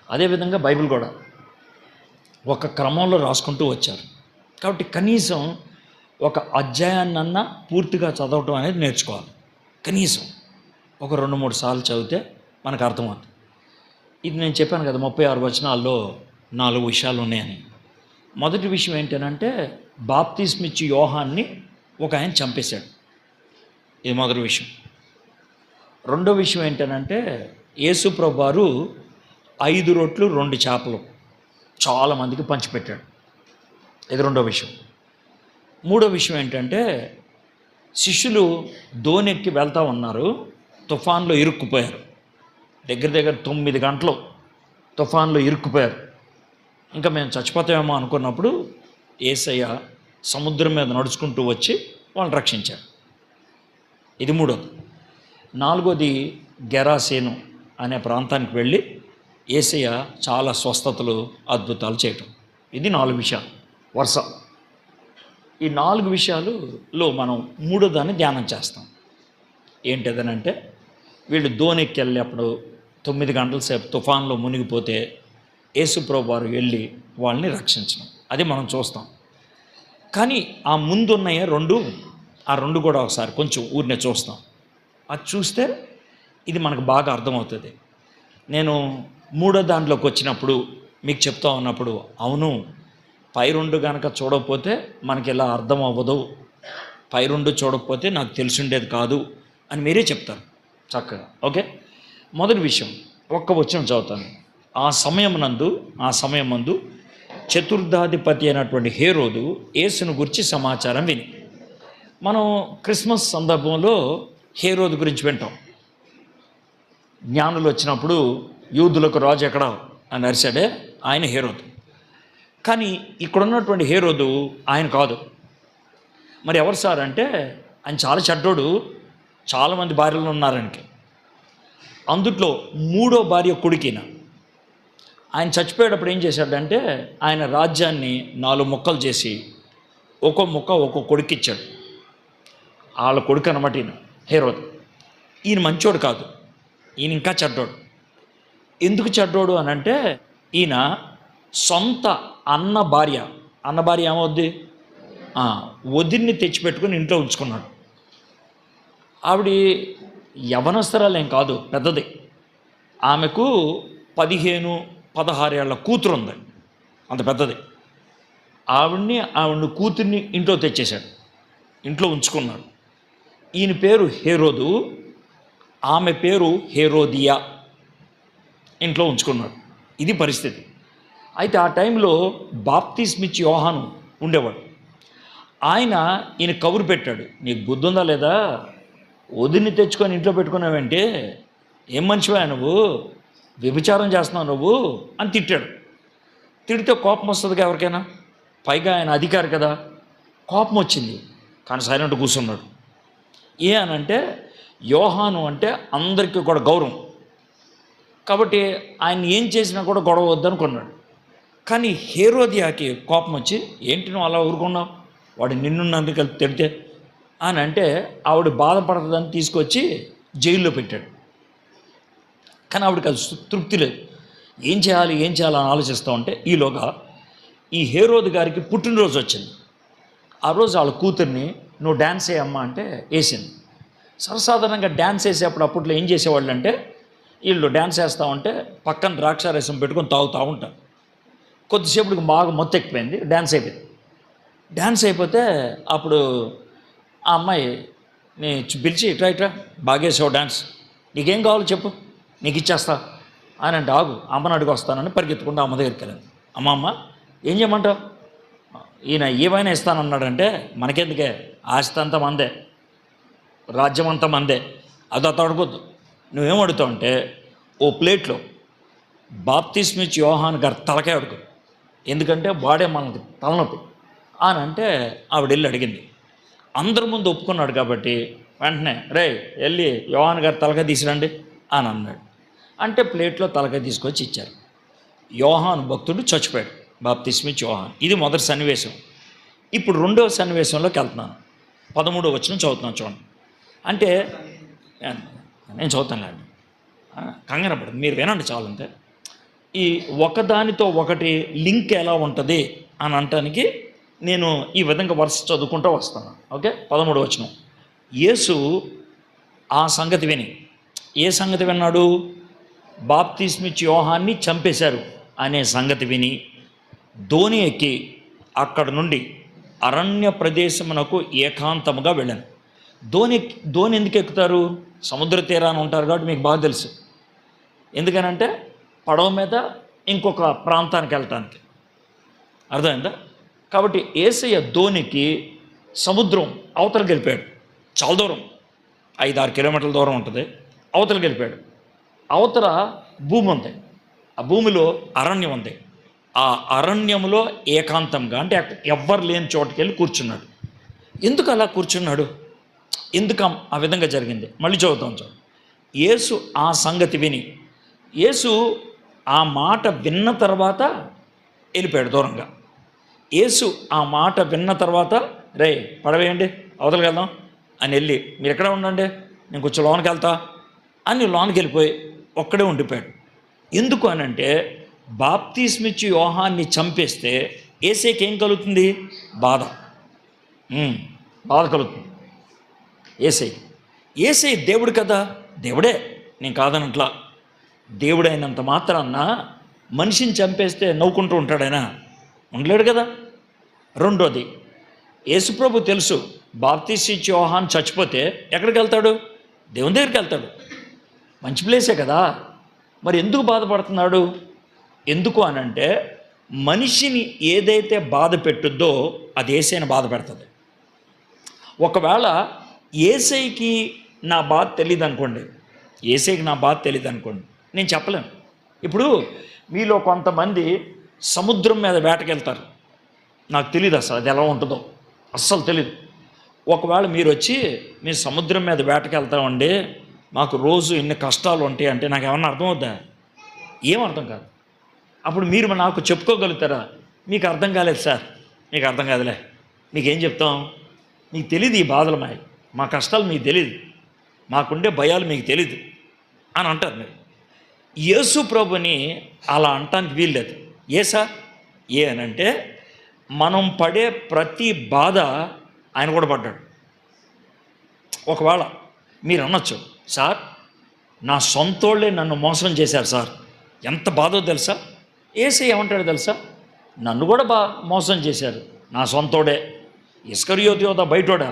అదేవిధంగా బైబిల్ కూడా ఒక క్రమంలో రాసుకుంటూ వచ్చారు. కాబట్టి కనీసం ఒక అధ్యాయాన్నన్నా పూర్తిగా చదవటం అనేది నేర్చుకోవాలి. కనీసం ఒక 2-3 సార్లు చదివితే మనకు అర్థమవుతుంది. ఇది నేను చెప్పాను కదా, 36 వచనాల్లో 4 విషయాలు ఉన్నాయని. మొదటి విషయం ఏంటంటే బాప్తిస్మిచ్చి యోహాన్ని ఒక ఆయన చంపేశాడు. ఇది మొదటి విషయం. రెండో విషయం ఏంటంటే యేసు ప్రభువారు 5 రొట్లు 2 చేపలు చాలామందికి పంచిపెట్టాడు. ఇది రెండో విషయం. మూడో విషయం ఏంటంటే శిష్యులు దోణెక్కి వెళ్తూ ఉన్నారు, తుఫాన్లో ఇరుక్కుపోయారు. దగ్గర 9 గంటలు తుఫాన్లో ఇరుక్కుపోయారు. ఇంకా మేము చచ్చిపోతామేమో అనుకున్నప్పుడు యేసయ్య సముద్రం మీద నడుచుకుంటూ వచ్చి వాళ్ళని రక్షించారు. ఇది మూడోది. నాలుగోది గెరాసేను అనే ప్రాంతానికి వెళ్ళి యేసయ్య చాలా స్వస్థతలు అద్భుతాలు చేయటం. ఇది 4 విషయాలు వరుస. ఈ 4 విషయాలలో మనం మూడో దాన్ని ధ్యానం చేస్తాం. ఏంటిదనంటే వీళ్ళు దోణికి వెళ్ళేప్పుడు 9 గంటల సేపు తుఫాన్లో మునిగిపోతే యేసు ప్రభువారు వెళ్ళి వాళ్ళని రక్షించడం, అది మనం చూస్తాం. కానీ ఆ ముందున్నాయే ఆ రెండు కూడా ఒకసారి కొంచెం ఊరినే చూస్తాం. అది చూస్తే ఇది మనకు బాగా అర్థమవుతుంది. నేను మూడో దాంట్లోకి వచ్చినప్పుడు మీకు చెప్తా ఉన్నప్పుడు అవును, పై 2 కనుక చూడకపోతే మనకి ఇలా అర్థం అవ్వదు, పై 2 చూడకపోతే నాకు తెలిసిండేది కాదు అని మీరే చెప్తారు చక్కగా. ఓకే, మొదటి విషయం ఒక్క వచనం చదువుతాను. ఆ సమయం మందు చతుర్థాధిపతి అయినటువంటి హేరోదు యేసును గురించి సమాచారం విని. మనం క్రిస్మస్ సందర్భంలో హేరోదు గురించి వింటాం. జ్ఞానులు వచ్చినప్పుడు యూదులకు రాజు ఎక్కడ అని అరిశాడే ఆయన హేరోదు. కానీ ఇక్కడున్నటువంటి హేరోదు ఆయన కాదు. మరి ఎవరు సార్ అంటే ఆయన చాలా చెడ్డోడు, చాలామంది భార్యలు ఉన్నారానికి. అందుట్లో 3వ భార్య కొడుకిన. ఆయన చచ్చిపోయేటప్పుడు ఏం చేశాడంటే ఆయన రాజ్యాన్ని 4 ముక్కలు చేసి ఒక్కో ముక్క ఒక్కో కొడుకిచ్చాడు. వాళ్ళ కొడుకు అనమాట ఈయన హేరోదు. ఈయన మంచోడు కాదు, ఈయన ఇంకా చెడ్డోడు. ఎందుకు చెడ్డోడు అని అంటే ఈయన సొంత అన్న భార్య ఏమవుద్ది, వదిన్ని తెచ్చిపెట్టుకుని ఇంట్లో ఉంచుకున్నాడు. ఆవిడ యవనస్తరాలేం కాదు, పెద్దది. ఆమెకు 15-16 ఏళ్ల కూతురు ఉంది, అంత పెద్దది. ఆవిడ కూతుర్ని ఇంట్లో తెచ్చేశాడు, ఇంట్లో ఉంచుకున్నాడు. ఈయన పేరు హేరోదు, ఆమె పేరు హేరోదియా. ఇంట్లో ఉంచుకున్నాడు. ఇది పరిస్థితి. అయితే ఆ టైంలో బాప్తిస్మిచ్చి యోహాను ఉండేవాడు. ఈయన కబురు పెట్టాడు, నీకు బుద్ధి ఉందా లేదా, వదిన్ని తెచ్చుకొని ఇంట్లో పెట్టుకున్నావంటే ఏం మనిషివా నువ్వు, వ్యభిచారం చేస్తున్నావు నువ్వు అని తిట్టాడు. తిడితే కోపం వస్తుంది ఎవరికైనా, పైగా ఆయన అధికారి కదా. కోపం వచ్చింది, కానీ సైలెంట్ కూర్చున్నాడు. అనంటే యోహాను అంటే అందరికీ కూడా గౌరవం కాబట్టి ఆయన ఏం చేసినా కూడా గొడవ వద్దనుకున్నాడు. కానీ హేరోదియాకి కోపం వచ్చి, ఏంటి నువ్వు అలా ఊరుకున్నావు, వాడు నిన్నున్నందుకు తిడితే అని అంటే ఆవిడ బాధపడుతుందని తీసుకొచ్చి జైల్లో పెట్టాడు. కానీ ఆవిడకి అది తృప్తి లేదు. ఏం చేయాలి అని ఆలోచిస్తూ ఉంటే ఈలోగా ఈ హేరోదు గారికి పుట్టినరోజు వచ్చింది. ఆ రోజు వాళ్ళ కూతుర్ని నువ్వు డ్యాన్స్ వేయమ్మా అంటే వేసింది. సర్వసాధారణంగా డ్యాన్స్ వేసేప్పుడు అప్పట్లో ఏం చేసేవాళ్ళు అంటే వీళ్ళు డ్యాన్స్ వేస్తూ ఉంటే పక్కన ద్రాక్షారసం పెట్టుకొని తాగుతూ ఉంటారు. కొద్దిసేపటికి బాగా మొత్తం ఎక్కిపోయింది, డ్యాన్స్ అయిపోయింది. డ్యాన్స్ అయిపోతే అప్పుడు ఆ అమ్మాయి నీ పిలిచి ఇట్లా బాగేసావు డ్యాన్స్, నీకేం కావాలో చెప్పు నీకు ఇచ్చేస్తా అని అంటే, ఆగు అమ్మని అడిగి వస్తానని పరిగెత్తుకుంటూ అమ్మ దగ్గరికి వెళ్ళాను. అమ్మ ఏం చేయమంటావు, ఈయన ఏమైనా ఇస్తానన్నాడంటే మనకెందుకే, ఆస్తి అంతా మందే, రాజ్యం అంతా మందే, అది అడగొద్దు. నువ్వేం అడుగుతావు అంటే ఓ ప్లేట్లో బాప్తిస్మిచ్చి యోహాను గారు తలకాయ అడుగు, ఎందుకంటే వాడే మనకి తలనొప్పి అని అంటే ఆవిడ వెళ్ళి అడిగింది. అందరి ముందు ఒప్పుకున్నాడు కాబట్టి వెంటనే రే వెళ్ళి యోహాను గారు తలకాయ తీసిరండి అని అన్నాడు. అంటే ప్లేట్లో తలకాయ తీసుకొచ్చి ఇచ్చారు. యోహాను భక్తుడు చచ్చిపోయాడు, బాప్తిస్మిచ్చి యోహాను. ఇది మొదటి సన్నివేశం. ఇప్పుడు రెండవ సన్నివేశంలోకి వెళ్తున్నాను. 13వ వచనం చదువుతున్నాను చూడండి. అంటే నేను చదువుతానులేండి, కంగారు పడదు, మీరు వినండి చాలంతే. ఈ ఒకదానితో ఒకటి లింక్ ఎలా ఉంటుంది అని అనటానికి నేను ఈ విధంగా వరుస చదువుకుంటూ వస్తాను. ఓకే, 13వ వచనం. యేసు ఆ సంగతి విని, ఏ సంగతి విన్నాడు? బాప్తిస్మిచ్చి యోహాన్ని చంపేశారు అనే సంగతి విని ధోని ఎక్కి అక్కడ నుండి అరణ్య ప్రదేశమునకు ఏకాంతముగా వెళ్ళాను. ధోని ఎందుకు ఎక్కుతారు? సముద్ర తీరాన్ని ఉంటారు కాబట్టి మీకు బాగా తెలుసు. ఎందుకనంటే పడవ మీద ఇంకొక ప్రాంతానికి వెళ్ళటానికి. అర్థమైందా? కాబట్టి యేసయ్య ధోనికి సముద్రం అవతలకి వెళ్ళిపోయాడు. చాలా దూరం, 5-6 కిలోమీటర్ల దూరం ఉంటుంది. అవతలకి వెళ్ళిపోయాడు. అవతల భూమి ఉంది, ఆ భూమిలో అరణ్యం ఉంది. ఆ అరణ్యంలో ఏకాంతంగా, అంటే ఎవ్వరు లేని చోటుకి వెళ్ళి కూర్చున్నాడు. ఎందుకు అలా కూర్చున్నాడు? ఎందుకు ఆ విధంగా జరిగింది? మళ్ళీ చదువుతాం. యేసు ఆ సంగతి విని, యేసు ఆ మాట విన్న తర్వాత వెళ్ళిపోయాడు దూరంగా. యేసు ఆ మాట విన్న తర్వాత, రే పడవేయండి అవతలకి వెళ్దాం అని వెళ్ళి, మీరు ఎక్కడ ఉండండి, నేను కొంచెం లోనికి వెళ్తా అని లోనికి వెళ్ళిపోయి ఒక్కడే ఉండిపోయాడు. ఎందుకు అనంటే బాప్తిస్మిచ్చి యోహాన్ని చంపేస్తే యేసేకి ఏం కలుగుతుంది? బాధ కలుగుతుంది యేసై దేవుడు కదా, దేవుడే, నేను కాదనట్లా. దేవుడైనంత మాత్రాన్న మనిషిని చంపేస్తే నవ్వుకుంటూ ఉంటాడైనా? ఉండలేడు కదా. రెండోది, యేసుప్రభు తెలుసు బాప్తిస్మిచ్చి యోహాన్ చచ్చిపోతే ఎక్కడికి వెళ్తాడు? దేవుని దగ్గరికి వెళ్తాడు. మంచి ప్లేసే కదా. మరి ఎందుకు బాధపడుతున్నాడు? ఎందుకు అనంటే మనిషిని ఏదైతే బాధ పెట్టుద్దో అది యేసయ్యని బాధ పెడుతుంది. ఒకవేళ యేసయ్యకి నా బాధ తెలియదు అనుకోండి, యేసయ్యకి నా బాధ తెలియదు అనుకోండి, నేను చెప్పలేను. ఇప్పుడు మీలో కొంతమంది సముద్రం మీద వేటకెళ్తారు. నాకు తెలియదు అసలు అది ఎలా ఉంటుందో, అస్సలు తెలియదు. ఒకవేళ మీరు వచ్చి మీ సముద్రం మీద వేటకెళ్తామండి, మాకు రోజు ఇన్ని కష్టాలు ఉంటాయి అంటే నాకు ఏమన్నా అర్థమవుద్దా? ఏం అర్థం కాదు. అప్పుడు మీరు నాకు చెప్పుకోగలుగుతారా? మీకు అర్థం కాలేదు సార్, మీకు అర్థం కాదులే, మీకేం చెప్తాం, మీకు తెలియదు ఈ బాధలు మా కష్టాలు మీకు తెలియదు, మాకుండే భయాలు మీకు తెలియదు అని అంటారు మీరు. యేసు ప్రభుని అలా అంటానికి వీల్లేదు. ఏ అనంటే మనం పడే ప్రతి బాధ ఆయన కూడా పడ్డాడు. ఒకవేళ మీరు అనొచ్చు, సార్ నా సొంతోళ్ళే నన్ను మోసం చేశారు సార్, ఎంత బాధో తెలుసా? యేసయ్య ఏమంటాడు తెలుసా? నన్ను కూడా మోసం చేశారు, నా సొంతోడే. ఇస్కరియోతు యోధ బయటోడా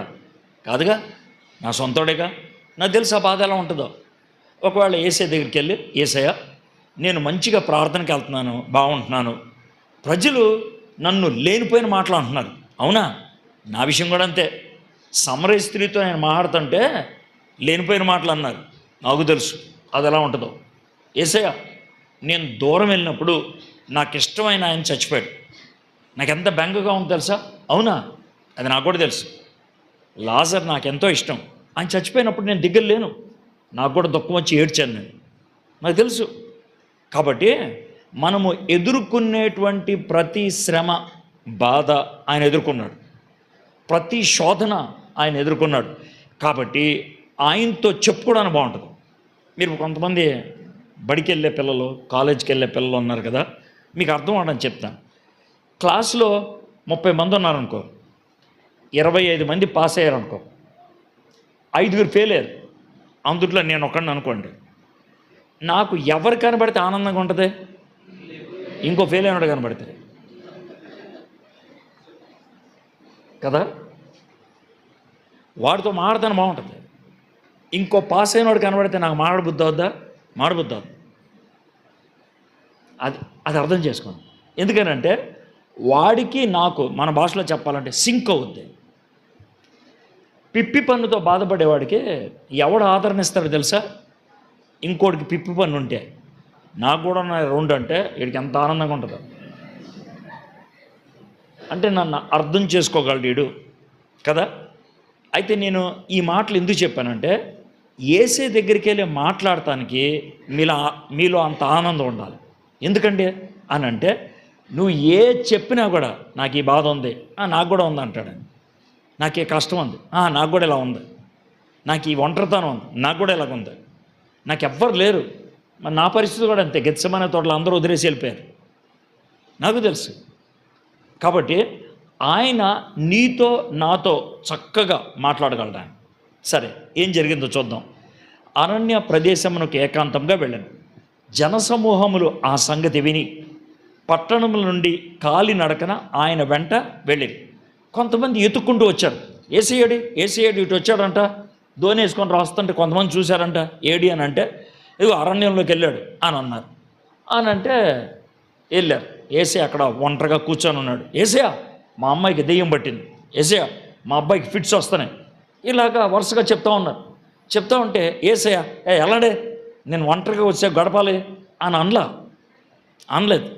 కాదుగా, నా సొంతోడేగా. నాకు తెలుసు ఆ బాధ ఎలా ఉంటుందో. ఒకవేళ యేసయ్య దగ్గరికి వెళ్ళి, యేసయ్య నేను మంచిగా ప్రార్థనకి వెళ్తున్నాను, బాగుంటున్నాను, ప్రజలు నన్ను లేనిపోయిన మాటలు అంటున్నారు, అవునా? నా విషయం కూడా అంతే. సమరయ స్త్రీతో నేను మాట్లాడుతుంటే లేనిపోయిన మాటలు అన్నారు, నాకు తెలుసు అది ఎలా ఉంటుందో. యేసయ్య నేను దూరం వెళ్ళినప్పుడు నాకు ఇష్టమైన ఆయన చచ్చిపోయాడు, నాకు ఎంత బెంగగా ఉంది తెలుసా? అవునా? అది నాకు కూడా తెలుసు. లాజర్ నాకు ఎంతో ఇష్టం, ఆయన చచ్చిపోయినప్పుడు నేను దగ్గర లేను, నాకు కూడా దుఃఖం వచ్చి ఏడ్చాను నేను, నాకు తెలుసు. కాబట్టి మనము ఎదుర్కొనేటువంటి ప్రతి శ్రమ బాధ ఆయన ఎదుర్కొన్నాడు, ప్రతి శోధన ఆయన ఎదుర్కొన్నాడు. కాబట్టి ఆయనతో చెప్పుకోవడానికి బాగుంటుంది. మీరు కొంతమంది బడికి వెళ్ళే పిల్లలు, కాలేజీకి వెళ్ళే పిల్లలు ఉన్నారు కదా, మీకు అర్థం అవడానికి చెప్తాను. క్లాసులో 30 మంది ఉన్నారనుకో, 25 మంది పాస్ అయ్యారనుకో, 5 ఫెయిల్ అయ్యారు, అందుట్లో నేను ఒకడిని అనుకోండి. నాకు ఎవరు కనబడితే ఆనందంగా ఉంటుంది? ఇంకో ఫెయిల్ అయినాడు కనబడితే కదా, వాడితో మాడతాను బాగుంటుంది. ఇంకో పాస్ అయినవాడు కనబడితే నాకు మాడబుద్ధి అవుద్దా? మాడబుద్ధి అవుద్ది. అది అర్థం చేసుకోండి. ఎందుకనంటే వాడికి నాకు, మన భాషలో చెప్పాలంటే సింక్ అవుద్ది. పిప్పి పన్నుతో బాధపడేవాడికి ఎవడు ఆదరణ ఇస్తాడో తెలుసా? ఇంకోటికి పిప్పి పన్ను ఉంటే, నాకు కూడా నా 2 అంటే వీడికి ఎంత ఆనందంగా ఉంటుందో. అంటే నన్ను అర్థం చేసుకోగలడు వీడు కదా. అయితే నేను ఈ మాటలు ఎందుకు చెప్పానంటే, యేసే దగ్గరికి వెళ్ళి మాట్లాడటానికి మీలో అంత ఆనందం ఉండాలి. ఎందుకండి అని అంటే, నువ్వు ఏ చెప్పినా కూడా నాకు ఈ బాధ ఉంది, నాకు కూడా ఉంది అంటాడు. నాకు ఈ కష్టం ఉంది, నాకు కూడా ఇలా ఉంది. నాకు ఈ ఒంటరితనం ఉంది, నాకు కూడా ఇలాగ ఉంది. నాకు ఎవ్వరు లేరు, మరి నా పరిస్థితి కూడా అంతే. గెత్సెమనే తోటలో అందరూ వదిలేసి వెళ్ళిపోయారు, నాకు తెలుసు. కాబట్టి ఆయన నీతో నాతో చక్కగా మాట్లాడగలడు ఆయన. సరే, ఏం జరిగిందో చూద్దాం. అరణ్య ప్రదేశమునకు ఏకాంతంగా వెళ్ళాను. జనసమూహములు ఆ సంగతి విని పట్టణముల నుండి కాలినడకన ఆయన వెంట వెళ్ళిరి. కొంతమంది ఎత్తుక్కుంటూ వచ్చారు. ఏసయ్యడి ఇటు వచ్చాడంట, ధోని వేసుకొని రాస్తుంటే కొంతమంది చూశారంట. ఏడి అని అంటే, ఇదిగో అరణ్యంలోకి వెళ్ళాడు అని అన్నారు. అని అంటే వెళ్ళారు. ఏసయ్య అక్కడ ఒంటరిగా కూర్చొని ఉన్నాడు. ఏసయ్య, మా అమ్మాయికి దెయ్యం పట్టింది. ఏసయ్య, మా అబ్బాయికి ఫిట్స్ వస్తున్నాయి. ఇలాగా వరుసగా చెప్తా ఉన్నారు. చెప్తా ఉంటే ఏసయ్య, ఎలాడే నేను ఒంటరిగా వచ్చా గడపాలి అని అనలేదు.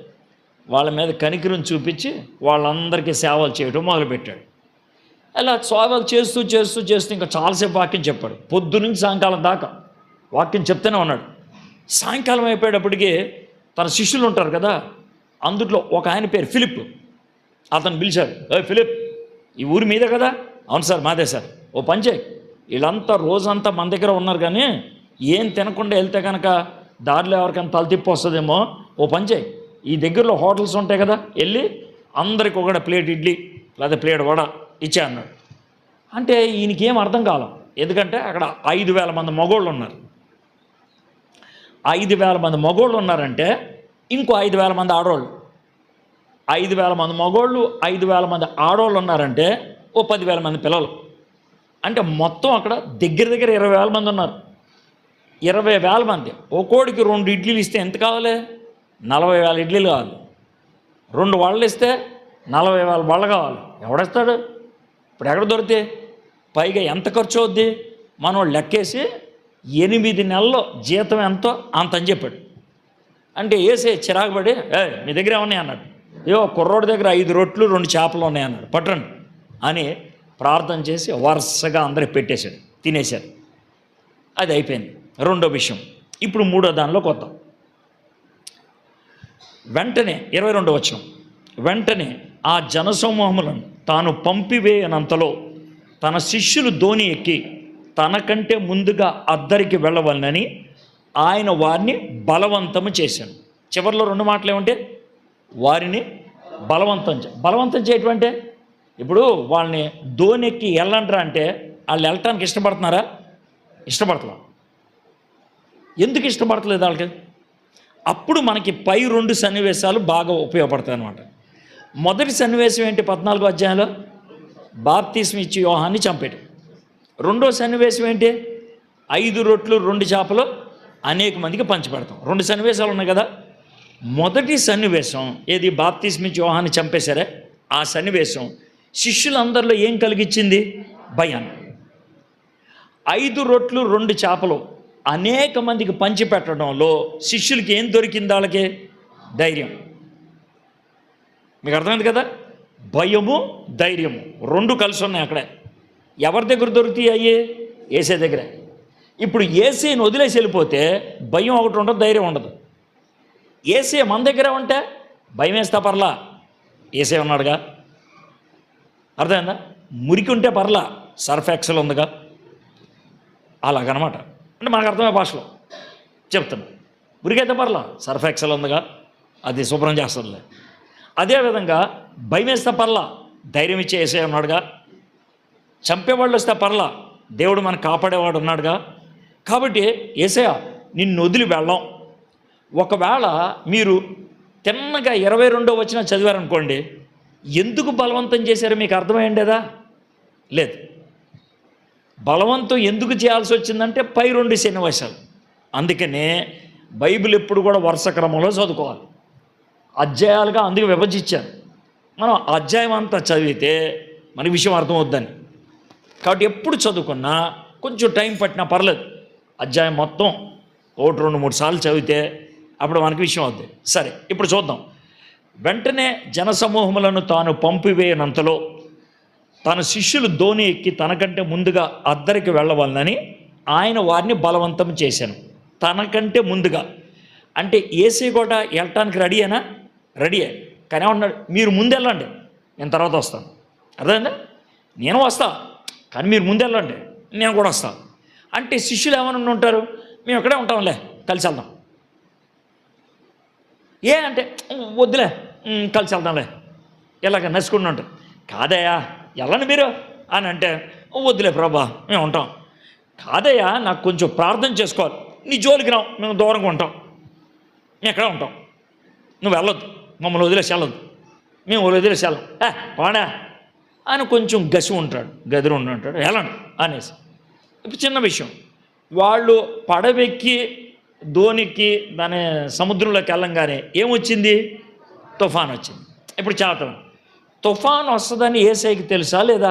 వాళ్ళ మీద కనికరం చూపించి వాళ్ళందరికీ సేవలు చేయడం మొదలుపెట్టాడు. అలా సేవలు చేస్తూ ఇంకా చాలాసేపు వాక్యం చెప్పాడు. పొద్దునుంచి సాయంకాలం దాకా వాక్యం చెప్తూనే ఉన్నాడు. సాయంకాలం అయిపోయేటప్పటికి తన శిష్యులు ఉంటారు కదా, అందుట్లో ఒక ఆయన పేరు ఫిలిప్. అతను పిలిచాడు. ఫిలిప్, ఈ ఊరి మీదే కదా? అవును సార్, మాదే సార్. ఓ పని చేయి, వీళ్ళంతా రోజంతా మన దగ్గర ఉన్నారు, కానీ ఏం తినకుండా వెళ్తే కనుక దారిలో ఎవరికైనా తలతిప్పి వస్తుందేమో. ఓ పని చేయి, ఈ దగ్గరలో హోటల్స్ ఉంటాయి కదా, వెళ్ళి అందరికి ఒకటి ప్లేట్ ఇడ్లీ లేదా ప్లేట్ వడ ఇచ్చే అన్నాడు. అంటే ఈయనకి ఏం అర్థం కాలం. ఎందుకంటే అక్కడ 5,000 మంది మగోళ్ళు ఉన్నారు. 5,000 మంది మగోళ్ళు ఉన్నారంటే ఇంకో 5,000 మంది ఆడవాళ్ళు. 5,000 మంది మగోళ్ళు, 5,000 మంది ఆడవాళ్ళు ఉన్నారంటే ఓ 10,000 మంది పిల్లలు. అంటే మొత్తం అక్కడ దగ్గర 20,000 మంది ఉన్నారు. 20,000 మంది. ఒక్కోడికి 2 ఇడ్లీలు ఇస్తే ఎంత కావాలి? 40,000 ఇడ్లీలు కావాలి. 2 వాళ్ళు ఇస్తే 40,000 వాళ్ళు కావాలి. ఎవడేస్తాడు? ఇప్పుడు ఎక్కడ దొరికితే? పైగా ఎంత ఖర్చు అవుద్ది? మనం లెక్కేసి 8 నెలల్లో జీతం ఎంతో అంత అని చెప్పాడు. అంటే ఏసే చిరాకుపడి, మీ దగ్గర ఏమన్నాయి అన్నాడు. కుర్రోడి దగ్గర 5 రొట్లు 2 చేపలు ఉన్నాయన్నాడు, పట్టండి అని ప్రార్థన చేసి వరుసగా అందరికి పెట్టేశాడు, తినేశారు. అది అయిపోయింది. రెండో విషయం. ఇప్పుడు మూడో దానిలోకి వద్దాం. వెంటనే 22వ వచనం. వెంటనే ఆ జనసమూహములను తాను పంపివేయనంతలో తన శిష్యులు ధోని ఎక్కి తనకంటే ముందుగా అద్దరికి వెళ్ళవలనని ఆయన వారిని బలవంతము చేశాను. చివరిలో 2 మాటలు ఏమంటే, వారిని బలవంతం చేయటం అంటే, ఇప్పుడు వాళ్ళని ధోని ఎక్కి వెళ్ళంటారా అంటే వాళ్ళు వెళ్ళటానికి ఇష్టపడుతున్నారా? ఇష్టపడతలా. ఎందుకు ఇష్టపడతలేదు వాళ్ళకి? అప్పుడు మనకి పై 2 సన్నివేశాలు బాగా ఉపయోగపడతాయి అన్నమాట. మొదటి సన్నివేశం ఏంటి? 14వ అధ్యాయంలో బాప్తిస్మ ఇచ్చి యోహాన్ని చంపేయడం. రెండో సన్నివేశం ఏంటి? 5 రొట్లు 2 చేపలు అనేక మందికి పంచిపెడతాం. 2 సన్నివేశాలు ఉన్నాయి కదా. మొదటి సన్నివేశం ఏది? బాప్తిస్మ ఇచ్చి యోహాన్ని చంపేశారే, ఆ సన్నివేశం శిష్యులందరిలో ఏం కలిగించింది? భయాన్ని. 5 రొట్లు 2 చేపలు అనేక మందికి పంచిపెట్టడంలో శిష్యులకి ఏం దొరికింది? వాళ్ళకి ధైర్యం. మీకు అర్థమైంది కదా? భయము, ధైర్యము 2 కలిసి ఉన్నాయి అక్కడే. ఎవరి దగ్గర దొరుకుతాయి? అయ్యే ఏసే దగ్గరే. ఇప్పుడు ఏసేని వదిలేసి వెళ్ళిపోతే భయం ఒకటి ఉండదు, ధైర్యం ఉండదు. ఏసే మన దగ్గర ఉంటే భయం వేస్తా పర్లా, ఏసే ఉన్నాడుగా. అర్థమైందా? మురికి ఉంటే పర్లా, సర్ఫ్ ఎక్సెల్ ఉందిగా. అలాగనమాట. అంటే మనకు అర్థమయ్యే భాషలో చెప్తాను. మురికైతే పర్లా, సర్ఫ్ ఎక్సెల్ ఉందిగా, అది శుభ్రం చేస్తుందిలే. అదేవిధంగా భయం వేస్తే పర్లా, ధైర్యం ఇచ్చే ఏసే ఉన్నాడుగా. చంపేవాళ్ళు వస్తే పర్లా, దేవుడు మనకు కాపాడేవాడు ఉన్నాడుగా. కాబట్టి ఏసయ్య నిన్ను వదిలి వెళ్ళాం. ఒకవేళ మీరు తిన్నగా 22వ వచనం చదివారనుకోండి, ఎందుకు బలవంతం చేశారో మీకు అర్థమైండేదా? లేదు. బలవంతం ఎందుకు చేయాల్సి వచ్చిందంటే పై 2 సన్నివేశాలు. అందుకనే బైబిల్ ఎప్పుడు కూడా వరుస క్రమంలో చదువుకోవాలి. అధ్యాయాలుగా అందుకు విభజించారు. మనం అధ్యాయం అంతా చదివితే మనకి విషయం అర్థమవుద్దని. కాబట్టి ఎప్పుడు చదువుకున్నా కొంచెం టైం పట్టినా పర్లేదు. అధ్యాయం మొత్తం 1, 2, 3 సార్లు చదివితే అప్పుడు మనకి విషయం అవుద్ది. సరే, ఇప్పుడు చూద్దాం. వెంటనే జనసమూహములను తాను పంపివేయనంతలో తన శిష్యులు ధోని ఎక్కి తనకంటే ముందుగా అద్దరికి వెళ్ళవాలని ఆయన వారిని బలవంతం చేశాను. తనకంటే ముందుగా అంటే ఏసీ కూడా వెళ్ళటానికి రెడీయేనా? రెడీయే. కానీ ఏమన్నాడు? మీరు ముందు వెళ్ళండి, నేను తర్వాత వస్తాను. అర్థమైందా? నేను వస్తా, కానీ మీరు ముందు వెళ్ళండి, నేను కూడా వస్తాను. అంటే శిష్యులు ఏమని ఉంటారు? మేము ఇక్కడే ఉంటాంలే, కలిసి వెళ్దాం. ఏ అంటే వద్దులే, కలిసి వెళ్దాంలే, ఇలాగ నసుకుంటూ ఉంటారు. కాదయ్యా వెళ్ళండి మీరు అని అంటే, వద్దులే ప్రభా మేము ఉంటాం. కాదయ్యా నాకు కొంచెం ప్రార్థన చేసుకోవాలి, నీ జోలికి రావు, మేము దూరంగా ఉంటాం, మేము ఎక్కడ ఉంటాం, నువ్వు వెళ్ళొద్దు, మమ్మల్ని వదిలేసి వెళ్ళొద్దు, మేము వదిలేసి వెళ్ళం, వాడా అని కొంచెం గసి ఉంటాడు, గదిరి ఉంటాడు, వెళ్ళండి అనేసి. ఇప్పుడు చిన్న విషయం, వాళ్ళు పడవెక్కి ధోనికి దాని సముద్రంలోకి వెళ్ళంగానే ఏమొచ్చింది? తుఫాన్ వచ్చింది. ఇప్పుడు చేతనం తుఫాన్ వస్తుందని యేసయ్యకి తెలుసా లేదా?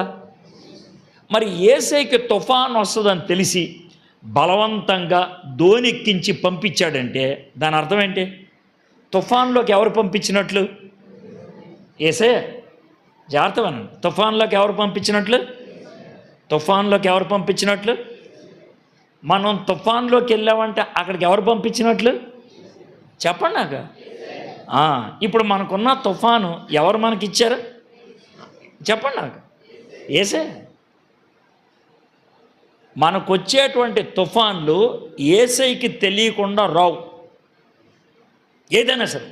మరి యేసయ్యకి తుఫాన్ వస్తుందని తెలిసి బలవంతంగా ధోనెక్కించి పంపించాడంటే దాని అర్థం ఏంటి? తుఫాన్లోకి ఎవరు పంపించినట్లు? యేసయ్య. జాగ్రత్తగానండి, తుఫాన్లోకి ఎవరు పంపించినట్లు? తుఫాన్లోకి ఎవరు పంపించినట్లు? మనం తుఫాన్లోకి వెళ్ళామంటే అక్కడికి ఎవరు పంపించినట్లు? చెప్పండి నాకు. ఇప్పుడు మనకున్న తుఫాను ఎవరు మనకిచ్చారు? చెప్పండి నాకు. యేసే. మనకొచ్చేటువంటి తుఫాన్లు యేసయ్యకి తెలియకుండా రావు, ఏదైనా సరే.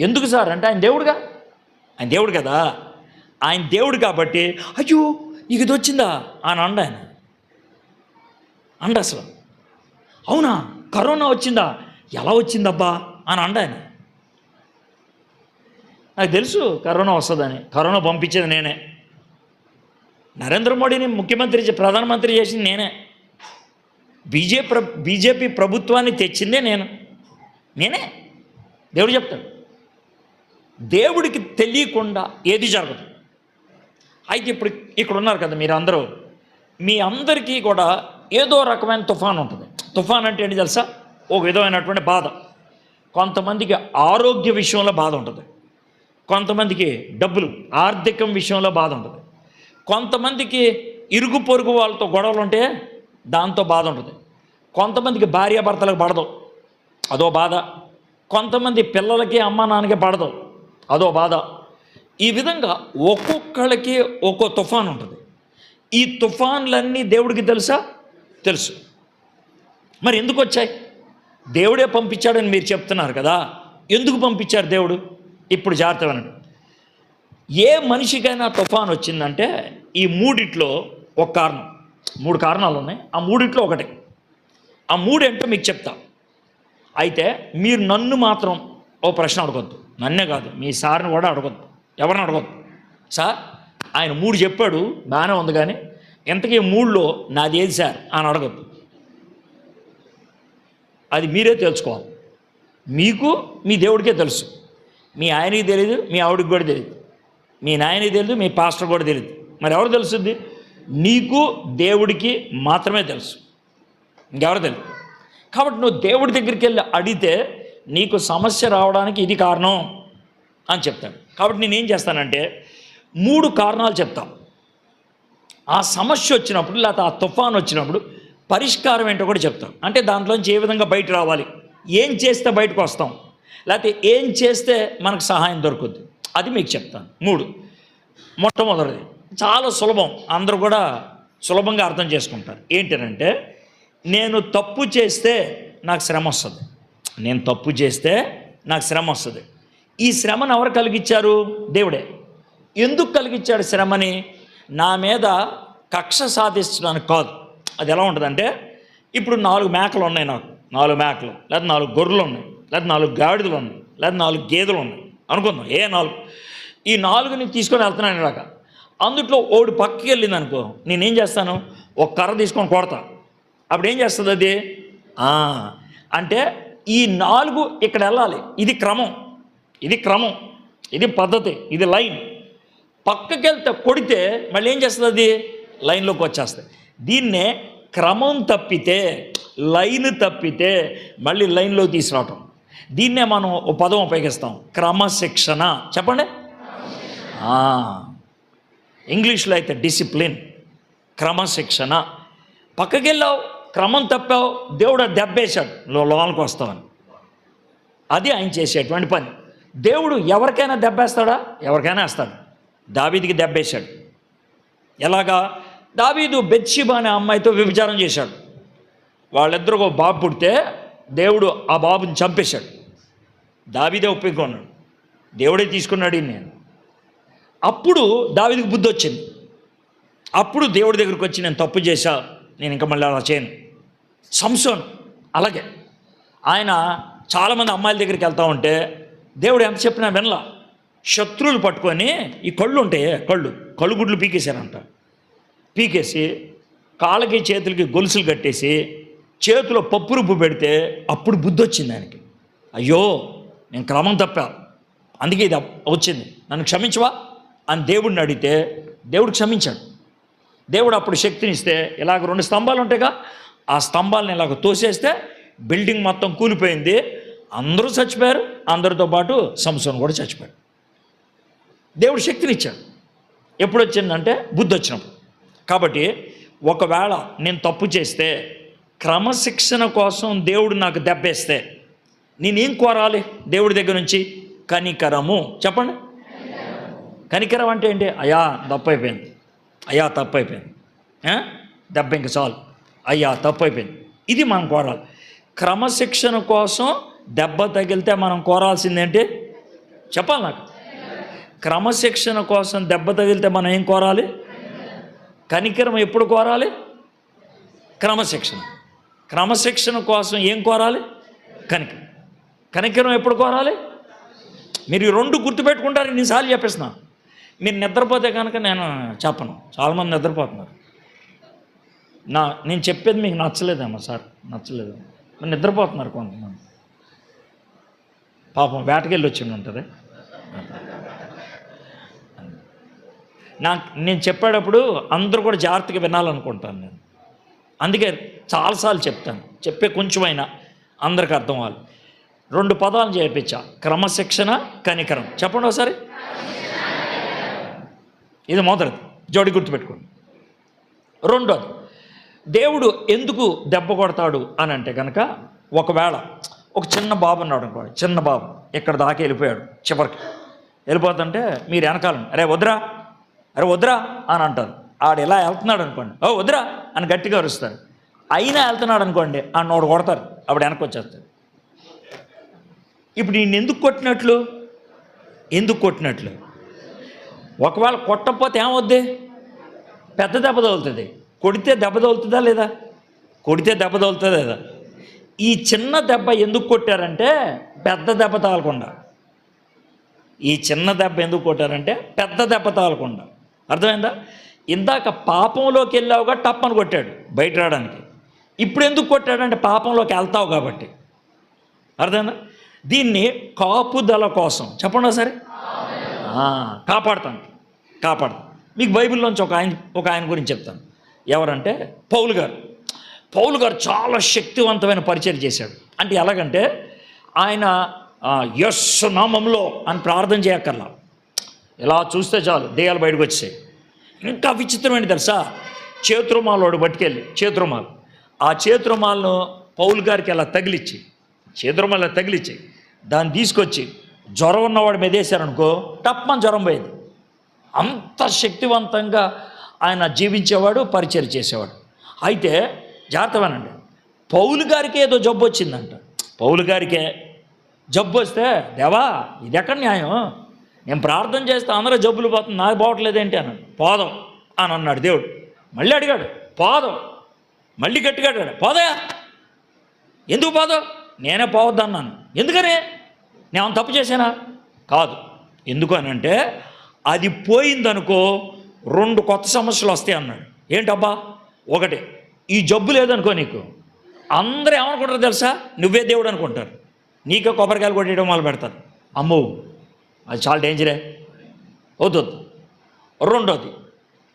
ఎందుకు సార్ అంటే ఆయన దేవుడుగా, ఆయన దేవుడు కదా. ఆయన దేవుడు కాబట్టి అయ్యో నీకు ఇది వచ్చిందా అని అండ ఆయన అండ. అసలు అవునా కరోనా వచ్చిందా, ఎలా వచ్చిందబ్బా అని అండ ఆయన. నాకు తెలుసు కరోనా వస్తుందని, కరోనా పంపించేది నేనే, నరేంద్ర మోడీని ముఖ్యమంత్రి ప్రధానమంత్రి చేసింది నేనే, బీజేపీ ప్రభుత్వాన్ని తెచ్చిందే నేనే. దేవుడు చెప్తాడు. దేవుడికి తెలియకుండా ఏది జరగదు. అయితే ఇప్పుడు ఇక్కడ ఉన్నారు కదా మీరు అందరూ, మీ అందరికీ కూడా ఏదో రకమైన తుఫాన్ ఉంటుంది. తుఫాన్ అంటే ఏంటి తెలుసా? ఒక విధమైనటువంటి బాధ. కొంతమందికి ఆరోగ్య విషయంలో బాధ ఉంటుంది, కొంతమందికి డబ్బులు ఆర్థికం విషయంలో బాధ ఉంటుంది, కొంతమందికి ఇరుగు పొరుగు వాళ్ళతో గొడవలు ఉంటే దాంతో బాధ ఉంటుంది, కొంతమందికి భార్యాభర్తలకు పడదు, అదో బాధ, కొంతమంది పిల్లలకి అమ్మ నాన్నకి పడదు, అదో బాధ. ఈ విధంగా ఒక్కొక్కళ్ళకి ఒక్కో తుఫాన్ ఉంటుంది. ఈ తుఫాన్లన్నీ దేవుడికి తెలుసా? తెలుసు. మరి ఎందుకు వచ్చాయి? దేవుడే పంపించాడని మీరు చెప్తున్నారు కదా, ఎందుకు పంపించారు దేవుడు? ఇప్పుడు జాగ్రత్త వినండి. ఏ మనిషికైనా తుఫాన్ వచ్చిందంటే ఈ మూడిట్లో ఒక కారణం, 3 కారణాలు ఉన్నాయి, ఆ మూడిట్లో ఒకటి. ఆ మూడేంటో మీకు చెప్తా. అయితే మీరు నన్ను మాత్రం ఓ ప్రశ్న అడగొద్దు, నన్నే కాదు మీ సార్ని కూడా అడగొద్దు, ఎవరిని అడగొద్దు. సార్ ఆయన 3 చెప్పాడు బాగానే ఉంది, కానీ ఇంతకీ 3లో నాది ఏది సార్ అని అడగొద్దు. అది మీరే తెలుసుకోవాలి. మీకు మీ దేవుడికే తెలుసు, మీ ఆయనకి తెలియదు, మీ ఆవిడికి కూడా తెలియదు, మీ నాయనకి తెలియదు, మీ పాస్టర్ కూడా తెలియదు. మరి ఎవరు తెలుస్తుంది? నీకు దేవుడికి మాత్రమే తెలుసు, ఇంకెవరు తెలియదు. కాబట్టి నువ్వు దేవుడి దగ్గరికి వెళ్ళి అడిగితే నీకు సమస్య రావడానికి ఇది కారణం అని చెప్తాడు. కాబట్టి నేనేం చేస్తానంటే 3 కారణాలు చెప్తాను. ఆ సమస్య వచ్చినప్పుడు లేకపోతే ఆ తుఫాన్ వచ్చినప్పుడు పరిష్కారం ఏంటో కూడా చెప్తాం. అంటే దాంట్లోంచి ఏ విధంగా బయట రావాలి, ఏం చేస్తే బయటకు వస్తాం, లేకపోతే ఏం చేస్తే మనకు సహాయం దొరుకుద్ది, అది మీకు చెప్తాను. 3. మొట్టమొదటిది చాలా సులభం, అందరూ కూడా సులభంగా అర్థం చేసుకుంటారు. ఏంటంటే నేను తప్పు చేస్తే నాకు శ్రమ వస్తుంది, నేను తప్పు చేస్తే నాకు శ్రమ వస్తుంది. ఈ శ్రమను ఎవరు కలిగించారు? దేవుడే. ఎందుకు కలిగించాడు శ్రమని? నా మీద కక్ష సాధించడానికి కాదు. అది ఎలా ఉంటుందంటే, ఇప్పుడు 4 మేకలు ఉన్నాయి, నాకు 4 మేకలు, లేదా 4 గొర్రెలు ఉన్నాయి, లేదా 4 గాడిదలు ఉన్నాయి, లేదా 4 గేదెలు ఉన్నాయి అనుకుందాం. 4 ఈ 4ని తీసుకొని వెళ్తున్నాను ఇలాగా. అందుట్లో ఓడి పక్కకి వెళ్ళింది అనుకో, నేనేం చేస్తాను? ఒక కర్ర తీసుకొని కొడతా. అప్పుడు ఏం చేస్తుంది అది? అంటే ఈ 4 ఇక్కడ వెళ్ళాలి, ఇది క్రమం, ఇది పద్ధతి, ఇది లైన్. పక్కకి వెళ్తే కొడితే మళ్ళీ ఏం చేస్తుంది? అది లైన్లోకి వచ్చేస్తుంది. దీన్నే క్రమం తప్పితే, లైన్ తప్పితే మళ్ళీ లైన్లో తీసుకురావటం. దీన్నే మనం ఓ పదం ఉపయోగిస్తాం, క్రమశిక్షణ. చెప్పండి. ఇంగ్లీష్లో అయితే డిసిప్లిన్, క్రమశిక్షణ. పక్కకి వెళ్ళావు, క్రమం తప్పావు, దేవుడు దెబ్బేశాడు, లోనికి వస్తామని. అది ఆయన చేసేటువంటి పని. దేవుడు ఎవరికైనా దెబ్బేస్తాడా? ఎవరికైనా వేస్తాడు. దావీదుకి దెబ్బేశాడు. ఎలాగా? దావీదు బెత్షెబా అనే అమ్మాయితో వ్యభిచారం చేశాడు. వాళ్ళిద్దరికి ఒక బాబు పుడితే దేవుడు ఆ బాబుని చంపేశాడు. దావీదే ఒప్పుకున్నాడు, దేవుడే తీసుకున్నాడు నేను. అప్పుడు దావీదుకు బుద్ధి వచ్చింది. అప్పుడు దేవుడి దగ్గరికి వచ్చి నేను తప్పు చేశా, నేను ఇంకా మళ్ళీ అలా చేయను. సంసోన్ అలాగే, ఆయన చాలామంది అమ్మాయిల దగ్గరికి వెళ్తూ ఉంటే దేవుడు ఎంత చెప్పినా వినలా. శత్రువులు పట్టుకొని ఈ కళ్ళు ఉంటాయి, కళ్ళు గుడ్లు పీకేశారంట. పీకేసి కాళ్ళకి చేతులకి గొలుసులు కట్టేసి చేతిలో పప్పు రుబ్బు పెడితే అప్పుడు బుద్ధి వచ్చింది ఆయనకి. అయ్యో నేను క్రమం తప్పా, అందుకే ఇది వచ్చింది, నన్ను క్షమించవా అని దేవుడిని అడిగితే దేవుడు క్షమించాడు. దేవుడు అప్పుడు శక్తినిస్తే ఇలాగ 2 స్తంభాలు ఉంటాయిగా, ఆ స్తంభాలను ఇలాగ తోసేస్తే బిల్డింగ్ మొత్తం కూలిపోయింది. అందరూ చచ్చిపోయారు, అందరితో పాటు సంసోను కూడా చచ్చిపోయాడు. దేవుడు శక్తినిచ్చాడు. ఎప్పుడు వచ్చిందంటే బుద్ధి వచ్చినప్పుడు. కాబట్టి ఒకవేళ నేను తప్పు చేస్తే, క్రమశిక్షణ కోసం దేవుడు నాకు దెబ్బేస్తే నేనేం కోరాలి దేవుడి దగ్గర నుంచి? కనికరము. చెప్పండి, కనికరం అంటే ఏంటి? అయ్యా తప్పైపోయింది, అయ్యా తప్పైపోయింది, దెబ్బ ఇంక చాలు, అయ్యా తప్పైపోయింది, ఇది మనం కోరాలి. క్రమశిక్షణ కోసం దెబ్బ తగిలితే మనం కోరాల్సిందేంటి? చెప్పాలి నాకు. క్రమశిక్షణ కోసం దెబ్బ తగిలితే మనం ఏం కోరాలి? కనికరం. ఎప్పుడు కోరాలి? క్రమశిక్షణ కోసం ఏం కోరాలి? కనికరం ఎప్పుడు కోరాలి? మీరు ఈ 2 గుర్తుపెట్టుకుంటారు. ఎన్నిసార్లు చెప్పేస్తున్నా. మీరు నిద్రపోతే కనుక నేను చెప్పను, చాలామంది నిద్రపోతున్నారు. నేను చెప్పేది మీకు నచ్చలేదేమో సార్, నచ్చలేదు, మరి నిద్రపోతున్నారు కొంతమంది. పాపం వేటకెళ్ళి వచ్చింది ఉంటుంది. నేను చెప్పేటప్పుడు అందరూ కూడా జాగ్రత్తగా వినాలనుకుంటాను నేను. అందుకే చాలాసార్లు చెప్తాను, చెప్పే కొంచెమైనా అందరికి అర్థం అవ్వాలి. 2 పదాలు చేయించా, క్రమశిక్షణ, కనికరం. చెప్పండి ఒకసారి. ఇది మొదటిది, జోడి గుర్తుపెట్టుకోండి. రెండోది, దేవుడు ఎందుకు దెబ్బ కొడతాడు అని అంటే కనుక, ఒకవేళ ఒక చిన్న బాబు ఉన్నాడు అనుకోండి, చిన్న బాబు ఇక్కడ దాకా వెళ్ళిపోయాడు, చివరికి వెళ్ళిపోతుంటే మీరు వెనకాలండి, అరే వద్దురా అని అంటారు. ఆడు ఎలా వెళ్తున్నాడు అనుకోండి, ఓ వద్దురా అని గట్టిగా అరుస్తారు. అయినా వెళ్తున్నాడు అనుకోండి, ఆ నోడు కొడతారు, అప్పుడు వెనక్కి వచ్చేస్తాడు. ఇప్పుడు ఈయన ఎందుకు కొట్టినట్లు? ఒకవేళ కొట్టకపోతే ఏమవుద్ది? పెద్ద దెబ్బ తగులుతుంది. కొడితే దెబ్బ తగులుతుందా లేదా? ఈ చిన్న దెబ్బ ఎందుకు కొట్టారంటే పెద్ద దెబ్బ తగలకుండా. పెద్ద దెబ్బ తగలకుండా. అర్థమైందా? ఇందాక పాపంలోకి వెళ్ళావుగా టప్పని కొట్టాడు బయట రావడానికి. ఇప్పుడు ఎందుకు కొట్టాడంటే పాపంలోకి వెళ్తావు కాబట్టి. అర్థమైందా? దీన్ని కాపుదల కోసం. చెప్పండి సరే. కాపాడుతాను. మీకు బైబిల్లోంచి ఒక ఆయన గురించి చెప్తాను. ఎవరంటే పౌలు గారు చాలా శక్తివంతమైన పరిచయం చేశాడు. అంటే ఎలాగంటే ఆయన యెస్సు నామంలో అని ప్రార్థన చేయక్కర్లా, ఇలా చూస్తే చాలు దెయ్యాలు బయటకు వచ్చాయి. ఇంకా విచిత్రమైన తెలుసా, చేతురుమాలోడు పట్టుకెళ్ళి ఆ చేతురుమాలను పౌలు గారికి అలా తగిలిచ్చి దాన్ని తీసుకొచ్చి జ్వరం ఉన్నవాడి మీద వేశారనుకో, టప్మని జ్వరం పోయేది. అంత శక్తివంతంగా ఆయన జీవించేవాడు, పరిచయం చేసేవాడు. అయితే జాగ్రత్తగానండి, పౌలు గారికి ఏదో జబ్బు వచ్చిందంట. పౌలు గారికే జబ్బు వస్తే, దేవా ఇది ఎక్కడ న్యాయం, నేను ప్రార్థన చేస్తే అందరూ జబ్బులు పోతుంది, నాకు పోవట్లేదేంటి అన్నాడు. పోదాం అని అన్నాడు దేవుడు. మళ్ళీ అడిగాడు, పోదాం. మళ్ళీ గట్టిగా అడిగాడు, పోదయా. ఎందుకు పోదాం? నేనే పోవద్దన్నాను. ఎందుకని? నేను తప్పు చేశానా? కాదు. ఎందుకు అని అంటే అది పోయిందనుకో 2 కొత్త సమస్యలు వస్తాయి అన్నాడు. ఏంటబ్బా? ఒకటి, ఈ జబ్బు లేదనుకో నీకు, అందరూ ఏమనుకుంటారు తెలుసా? నువ్వే దేవుడు అనుకుంటారు. నీకే కొబ్బరికాయలు కొట్టేయడం మొదలు పెడతారు. అమ్మో అది చాలా డేంజరే, వద్దు. రెండోది,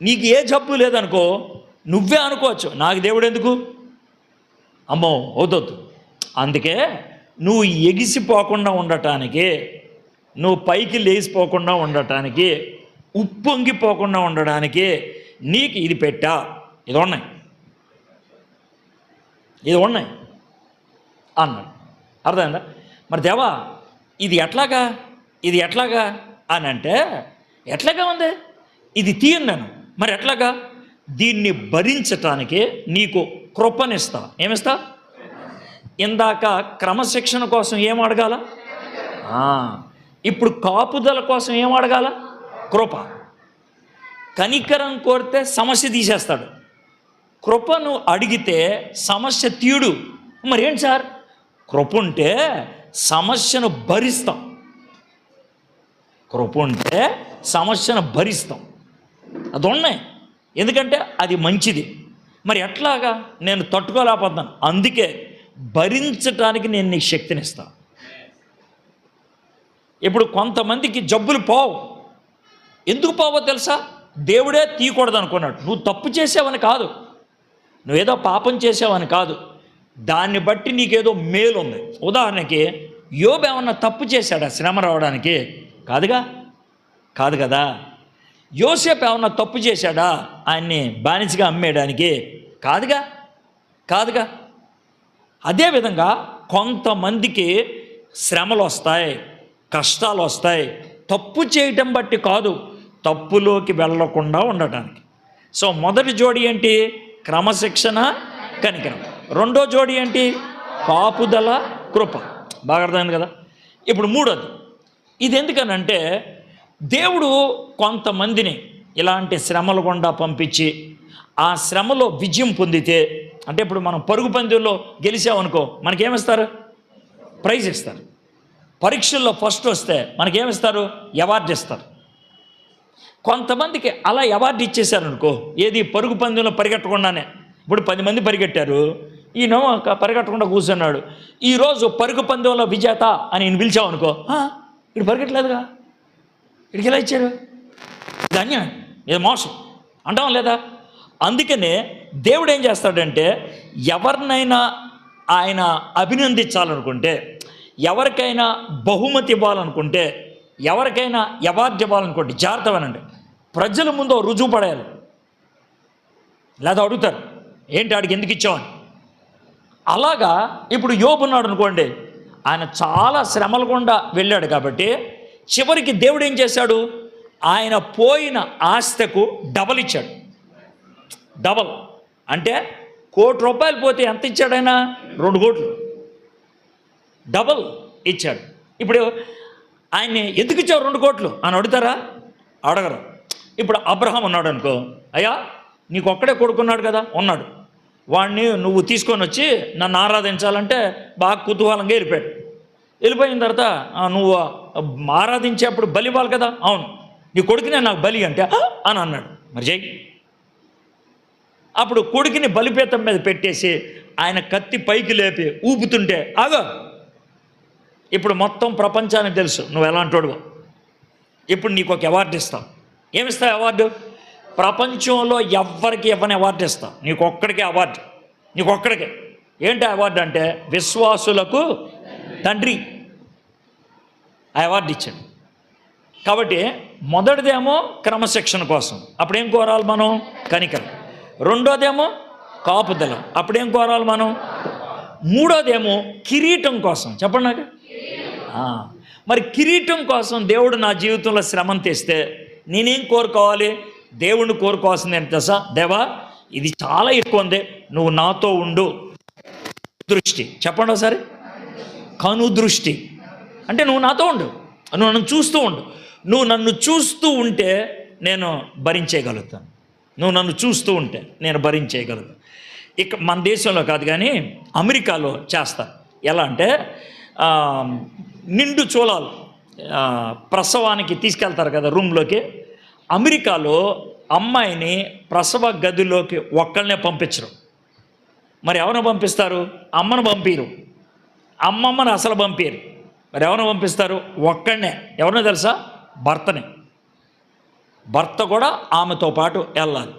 నీకు ఏ జబ్బు లేదనుకో నువ్వే అనుకోవచ్చు, నాకు దేవుడు ఎందుకు, అమ్మో వద్దు. అందుకే నువ్వు ఎగిసిపోకుండా ఉండటానికి, నువ్వు పైకి లేచిపోకుండా ఉండటానికి, ఉప్పొంగిపోకుండా ఉండడానికి నీకు ఇది పెట్టా, ఇది ఉన్నాయి అన్నాడు. అర్థమైందా? మరి దేవా ఇది ఎట్లాగా అని అంటే, ఎట్లాగా ఉంది, ఇది తీయను. మరి ఎట్లాగా? దీన్ని భరించటానికి నీకు కృపనిస్తా. ఏమిస్తా? ఇందాక క్రమశిక్షణ కోసం ఏం అడగాల? ఇప్పుడు కాపుదల కోసం ఏం అడగాల? కృప. కనికరం కోరితే సమస్య తీసేస్తాడు, కృపను అడిగితే సమస్య తీయుడు. మరి ఏంటి సార్? కృప ఉంటే సమస్యను భరిస్తాం, కృప ఉంటే సమస్యను భరిస్తాం. అది ఉన్నాయి, ఎందుకంటే అది మంచిది. మరి ఎట్లాగా? నేను తట్టుకోలేకపోతున్నాను, అందుకే భరించటానికి నేను నీకు శక్తిని ఇస్తాను. ఇప్పుడు కొంతమందికి జబ్బులు పోవు. ఎందుకు పోవో తెలుసా? దేవుడే తీయకూడదు అనుకున్నాడు. నువ్వు తప్పు చేసావని కాదు, నువ్వేదో పాపం చేసావని కాదు, దాన్ని బట్టి నీకేదో మేలు ఉంది. ఉదాహరణకి యోబు ఏమన్నా తప్పు చేశాడా శ్రమ రావడానికి? కాదు కదా. యోసేపు ఏమన్నా తప్పు చేశాడా ఆయన్ని బానిసగా అమ్మేయడానికి? కాదుగా. అదేవిధంగా కొంతమందికి శ్రమలు వస్తాయి, కష్టాలు వస్తాయి, తప్పు చేయటం బట్టి కాదు, తప్పులోకి వెళ్ళకుండా ఉండటానికి. సో మొదటి జోడి ఏంటి? క్రమశిక్షణ, కనికరం. రెండో జోడి ఏంటి? కాపుదల, కృప. బాగా అర్థమైంది కదా. ఇప్పుడు మూడోది, ఇది ఎందుకనంటే దేవుడు కొంతమందిని ఇలాంటి శ్రమల గుండా పంపించి ఆ శ్రమలో విజయం పొందితే, అంటే ఇప్పుడు మనం పరుగు పందెంలో గెలిచామనుకో మనకేమిస్తారు? ప్రైజ్ ఇస్తారు. పరీక్షల్లో ఫస్ట్ వస్తే మనకేమిస్తారు? అవార్డు ఇస్తారు. కొంతమందికి అలా అవార్డు ఇచ్చేశారనుకో, ఏది పరుగు పందెంలో పరిగెట్టకుండానే. ఇప్పుడు 10 మంది పరిగెట్టారు, ఈయన పరిగెట్టకుండా కూర్చున్నాడు. ఈరోజు పరుగు పందెంలో విజేత అని ఈయన పిలిచామనుకో, ఇటు పరిగెట్టలేదుగా, ఇక్కడికి ఎలా ఇచ్చారు? ఇది అన్యాయం, ఇది మోసం అంటాం లేదా? అందుకనే దేవుడు ఏం చేస్తాడంటే, ఎవరినైనా ఆయన అభినందించాలనుకుంటే, ఎవరికైనా బహుమతి ఇవ్వాలనుకుంటే, ఎవరికైనా అవార్డు ఇవ్వాలనుకోండి, జాగ్రత్తగానండి, ప్రజల ముందు రుజువు పడేయాలి. లేదా అడుగుతారు, ఏంటి ఆడికి ఎందుకు ఇచ్చావని. అలాగా ఇప్పుడు యోబు ఉన్నాడు అనుకోండి, ఆయన చాలా శ్రమల గుండా వెళ్ళాడు కాబట్టి చివరికి దేవుడు ఏం చేశాడు? ఆయన పోయిన ఆస్తికు డబల్ ఇచ్చాడు. డబల్ అంటే ₹1,00,00,000 పోతే ఎంత ఇచ్చాడు ఆయన? 2 కోట్లు డబల్ ఇచ్చాడు. ఇప్పుడు ఆయన్ని ఎందుకు ఇచ్చావు 2 కోట్లు అని అడుగుతారా? అడగరు. ఇప్పుడు అబ్రహాం ఉన్నాడు అనుకో, అయ్యా నీకు ఒక్కడే కొడుకున్నాడు కదా, ఉన్నాడు, వాడిని నువ్వు తీసుకొని వచ్చి నన్ను ఆరాధించాలంటే బాగా కుతూహలంగా వెళ్ళిపోయిన తర్వాత నువ్వు ఆరాధించేప్పుడు బలి ఇవ్వాలి కదా, అవును, నీ కొడుకునే నాకు బలి అంటే అని అన్నాడు. మరి జై. అప్పుడు కొడుకుని బలిపీతం మీద పెట్టేసి ఆయన కత్తి పైకి లేపి ఊపుతుంటే ఆగో, ఇప్పుడు మొత్తం ప్రపంచానికి తెలుసు నువ్వు ఎలాంటోడువో. ఇప్పుడు నీకు ఒక అవార్డు ఇస్తాం. ఏమిస్తావు అవార్డు? ప్రపంచంలో ఎవ్వరికి ఇవ్వని అవార్డు ఇస్తాం. నీకు ఒక్కడికే అవార్డు, నీకు ఒక్కడికే. ఏంటి అవార్డు అంటే విశ్వాసులకు తండ్రి. ఆ అవార్డు ఇచ్చాడు. కాబట్టి మొదటిదేమో క్రమశిక్షణ కోసం, అప్పుడేం కోరాలి మనం? కనికరం. రెండోదేమో కాపుదల, అప్పుడేం కోరాలి మనం? మూడోదేమో కిరీటం కోసం. చెప్పండి నాకు. మరి కిరీటం కోసం దేవుడు నా జీవితంలో శ్రమను తెస్తే నేనేం కోరుకోవాలి? దేవుణ్ణి కోరుకోవాల్సింది ఏంటి తెలుసా? దేవా, ఇది చాలా ఎక్కువ ఉంది, నువ్వు నాతో ఉండు. దృష్టి చెప్పండి ఒకసారి. కను దృష్టి అంటే నువ్వు నాతో ఉండు, నువ్వు నన్ను చూస్తూ ఉండు. నువ్వు నన్ను చూస్తూ ఉంటే నేను భరించేయగలుగుతాను. నువ్వు నన్ను చూస్తూ ఉంటే నేను భరించేయగలుగుతాను. ఇక మన దేశంలో కాదు కానీ అమెరికాలో చేస్తారు. ఎలా అంటే నిండు చూలాలు ప్రసవానికి తీసుకెళ్తారు కదా రూమ్లోకి. అమెరికాలో అమ్మాయిని ప్రసవ గదిలోకి ఒక్కళ్ళనే పంపించరు. మరి ఎవరిని పంపిస్తారు? అమ్మను పంపిరు, అమ్మమ్మని అసలు పంపిరు. మరి ఎవరిని పంపిస్తారు? ఒక్కడనే. ఎవరినో తెలుసా? భర్తని. భర్త కూడా ఆమెతో పాటు వెళ్ళాలి.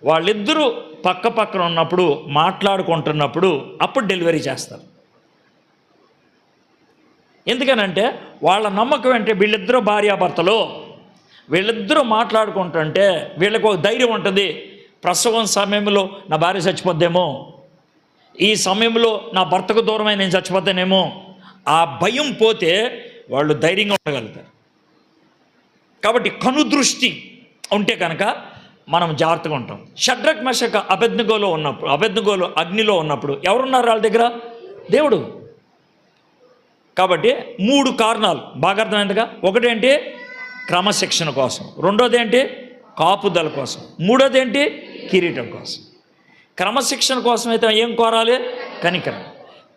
వాళ్ళిద్దరూ పక్క పక్కన ఉన్నప్పుడు మాట్లాడుకుంటున్నప్పుడు అప్పుడు డెలివరీ చేస్తారు. ఎందుకనంటే వాళ్ళ నమ్మకం అంటే వీళ్ళిద్దరూ భార్యాభర్తలు, వీళ్ళిద్దరూ మాట్లాడుకుంటుంటే వీళ్ళకు ఒక ధైర్యం ఉంటుంది. ప్రసవం సమయంలో నా భార్య చచ్చిపోద్దేమో, ఈ సమయంలో నా భర్తకు దూరమై నేను చచ్చిపోతానేమో, ఆ భయం పోతే వాళ్ళు ధైర్యంగా ఉండగలుగుతారు. కాబట్టి కనుదృష్టి ఉంటే కనుక మనం జాగ్రత్తగా ఉంటాం. షడ్రక్ మెషక్ అబేద్నెగోలో అగ్నిలో ఉన్నప్పుడు ఎవరున్నారు వాళ్ళ దగ్గర? దేవుడు. కాబట్టి 3 కారణాలు బాగా అర్థమైందిగా. ఒకటేంటి క్రమశిక్షణ కోసం, రెండోది ఏంటి కాపుదల కోసం, మూడోది ఏంటి కిరీటం కోసం. క్రమశిక్షణ కోసం అయితే ఏం కోరాలి? కనికరం.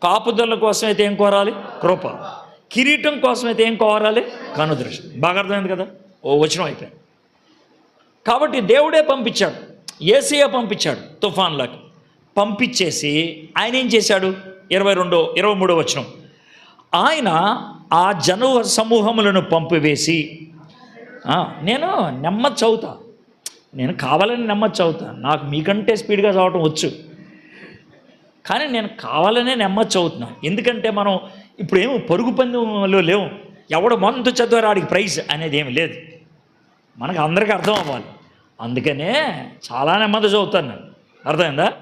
కాపుదల కోసం అయితే ఏం కోరాలి? కృప. కిరీటం కోసం అయితే ఏం కోరాలి? కనుదృష్టి. బాగా అర్థమైంది కదా, ఓ వచనం అయిపోయింది. కాబట్టి దేవుడే పంపించాడు, యేసయ్య పంపించాడు తుఫాన్లోకి. పంపించేసి ఆయన ఏం చేశాడు? 23 వచనం, ఆయన ఆ జన సమూహములను పంపివేసి, నేను నెమ్మది చదువుతా, నేను కావాలని నెమ్మది చదువుతా, నాకు మీకంటే స్పీడ్గా చదవటం వచ్చు, కానీ నేను కావాలనే నెమ్మది చదువుతున్నాను. ఎందుకంటే మనం ఇప్పుడు ఏమో పరుగు పందెంలో లేవు, ఎవడు మొంత చదివారు ఆడికి ప్రైజ్ అనేది ఏమి లేదు, మనకు అందరికీ అర్థం అవ్వాలి. అందుకనే చాలా నెమ్మది చదువుతాను నేను. అర్థమైందా?